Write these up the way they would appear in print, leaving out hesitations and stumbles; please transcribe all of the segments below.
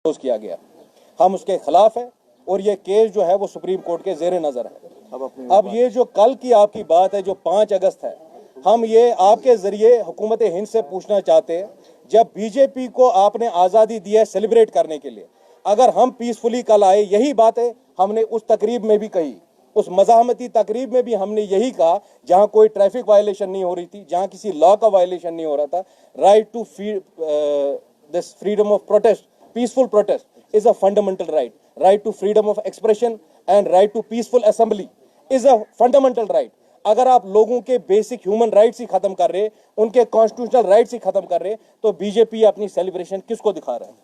किया गया, हम उसके खिलाफ है और ये केस जो है वो सुप्रीम कोर्ट के जेर नज़र है। अब ये जो कल की आपकी बात है जो 5 अगस्त है, हम ये आपके जरिए हुकूमत हिंद से पूछना चाहते हैं, जब बीजेपी को आपने आज़ादी दी है सेलिब्रेट करने के लिए, अगर हम पीसफुली कल आए, यही बातें हमने उस तकरीब में भी कही, उस मज़ाहमती तकरीब में भी हमने यही कहा, जहां कोई ट्रैफिक वायलेशन नहीं हो रही थी, जहां किसी लॉ का वायलेशन नहीं हो रहा था। Right to this freedom of protest, peaceful protest is a fundamental right. Right to freedom of expression and right to peaceful assembly is a fundamental right. अगर आप लोगों के बेसिक ह्यूमन राइट्स ही खत्म कर रहे, उनके कॉन्स्टिट्यूशनल राइट्स ही खत्म कर रहे, तो बीजेपी अपनी सेलिब्रेशन किसको दिखा रहा है?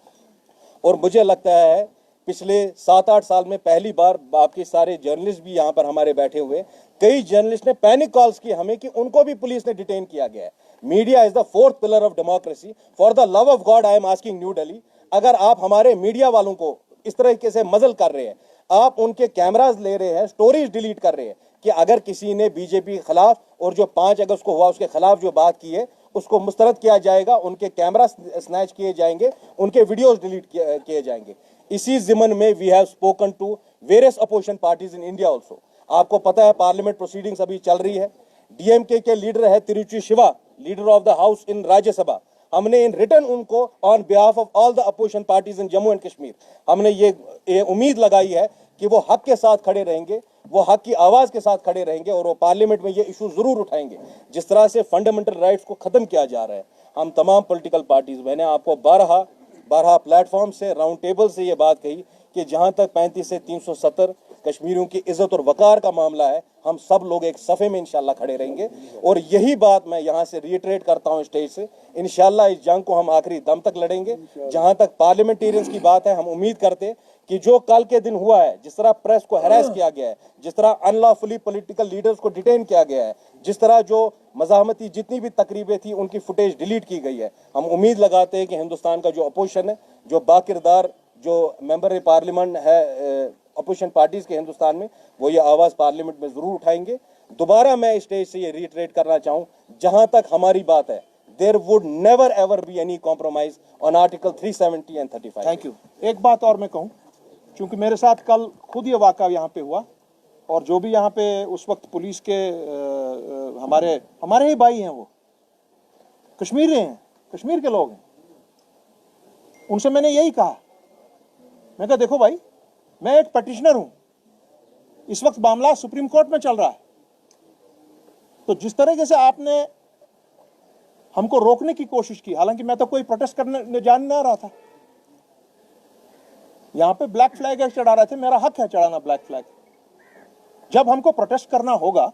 और मुझे लगता है पिछले 7-8 साल में पहली बार आपके सारे जर्नलिस्ट भी यहाँ पर हमारे बैठे हुए, कई जर्नलिस्ट ने पैनिक कॉल्स की हमें कि उनको भी पुलिस ने डिटेन किया गया है। Media is the 4th pillar of democracy. For the love of God I am asking new Delhi, अगर आप हमारे मीडिया वालों को इस तरीके से मजल कर रहे हैं, आप उनके कैमराज ले रहे हैं, स्टोरीज डिलीट कर रहे हैं कि अगर किसी ने बीजेपी के खिलाफ और जो 5 अगस्त को हुआ उसके खिलाफ जो बात की है उसको मुस्तरद किया जाएगा, उनके कैमरा स्नैच किए जाएंगे, उनके वीडियोस डिलीट किए जाएंगे। इसी जिमन में we have spoken to various opposition parties in India also. आपको पता है पार्लियामेंट प्रोसीडिंग्स अभी चल रही है। डीएमके के लीडर है Tiruchi Shiva, leader of the house in Rajya Sabha. हमने इन रिटर्न उनको on behalf of all the opposition parties in Jammu and Kashmir हमने ये उम्मीद लगाई है कि वो हक के साथ खड़े रहेंगे, वो हक की आवाज के साथ खड़े रहेंगे और वो पार्लियामेंट में ये इशू जरूर उठाएंगे। जिस तरह से फंडामेंटल राइट्स को खत्म किया जा रहा है, हम तमाम पॉलिटिकल पार्टीज, मैंने आपको 12 प्लेटफॉर्म से, राउंड टेबल से ये बात कही कि जहां तक 35 से 370 कश्मीरियों की इज्जत और वकार का मामला है, हम सब लोग एक सफ़े में इंशाल्लाह खड़े रहेंगे। और यही बात मैं यहाँ से रिइटरेट करता हूँ स्टेज से, इंशाल्लाह इस जंग को हम आखिरी दम तक लड़ेंगे। जहाँ तक पार्लियामेंटेरियंस की बात है, हम उम्मीद करते कि जो कल के दिन हुआ है, जिस तरह प्रेस को हैरेस किया गया है, जिस तरह अनलॉफुली पॉलिटिकल लीडर्स को डिटेन किया गया है, जिस तरह जो मज़ाहमती जितनी भी तकरीबें थी उनकी फुटेज डिलीट की गई है, हम उम्मीद लगाते हैं कि हिंदुस्तान का जो अपोजिशन है, जो बाकिरदार जो मेंबर पार्लियामेंट है अपोजिशन पार्टीज के हिंदुस्तान में, वो ये आवाज़ पार्लियामेंट में ज़रूर उठाएंगे। दोबारा मैं स्टेज से ये रिइटरेट करना चाहूँ, जहाँ तक हमारी बात है, there would never ever be any compromise on article 370 and 35। Thank you. एक बात और मैं कहूँ, क्योंकि मेरे साथ कल खुद ये वाक़ा यहाँ पे हुआ और जो भी यहाँ पे उस वक्त पुलिस के हमारे ही भाई हैं, वो कश्मीरी हैं, कश्मीर के लोग हैं, उनसे मैंने यही कहा, मैं कहा देखो भाई, मैं एक पटिशनर हूं, इस वक्त मामला सुप्रीम कोर्ट में चल रहा है, तो जिस तरीके से आपने हमको रोकने की कोशिश की, हालांकि मैं तो कोई प्रोटेस्ट करने जान ना रहा था, यहां पे ब्लैक फ्लैग चढ़ा रहे थे, मेरा हक है चढ़ाना ब्लैक फ्लैग। जब हमको प्रोटेस्ट करना होगा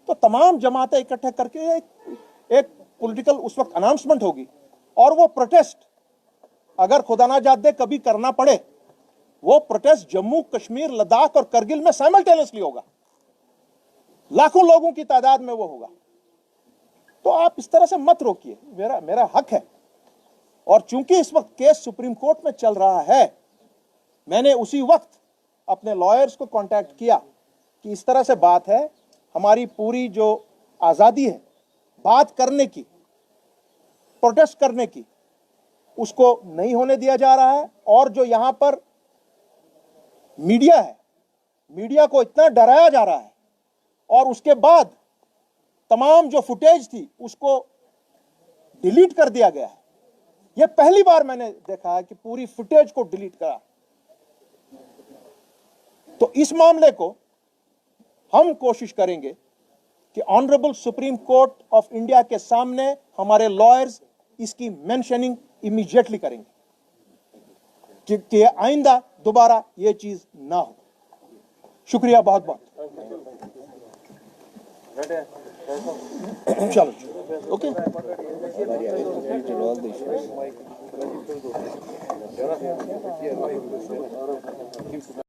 तो तमाम जमातें इकट्ठे करके एक पॉलिटिकल उस वक्त अनाउंसमेंट होगी, और वो प्रोटेस्ट अगर खुदा ना जात दे कभी करना पड़े, वो प्रोटेस्ट जम्मू कश्मीर, लद्दाख और करगिल में साइमल्टेनियसली होगा, लाखों लोगों की तादाद में वो होगा। तो आप इस तरह से मत रोकिए, मेरा हक है। और चूंकि इस वक्त केस सुप्रीम कोर्ट में चल रहा है, मैंने उसी वक्त अपने लॉयर्स को कांटेक्ट किया कि इस तरह से बात है, हमारी पूरी जो आज़ादी है बात करने की, प्रोटेस्ट करने की, उसको नहीं होने दिया जा रहा है। और जो यहां पर मीडिया है, मीडिया को इतना डराया जा रहा है, और उसके बाद तमाम जो फुटेज थी उसको डिलीट कर दिया गया है। यह पहली बार मैंने देखा है कि पूरी फुटेज को डिलीट करा। तो इस मामले को हम कोशिश करेंगे कि honourable supreme court of India के सामने हमारे लॉयर्स इसकी मेंशनिंग इमीडिएटली करेंगे कि आइंदा दोबारा ये चीज ना हो। शुक्रिया बहुत बहुत। चलो ओके।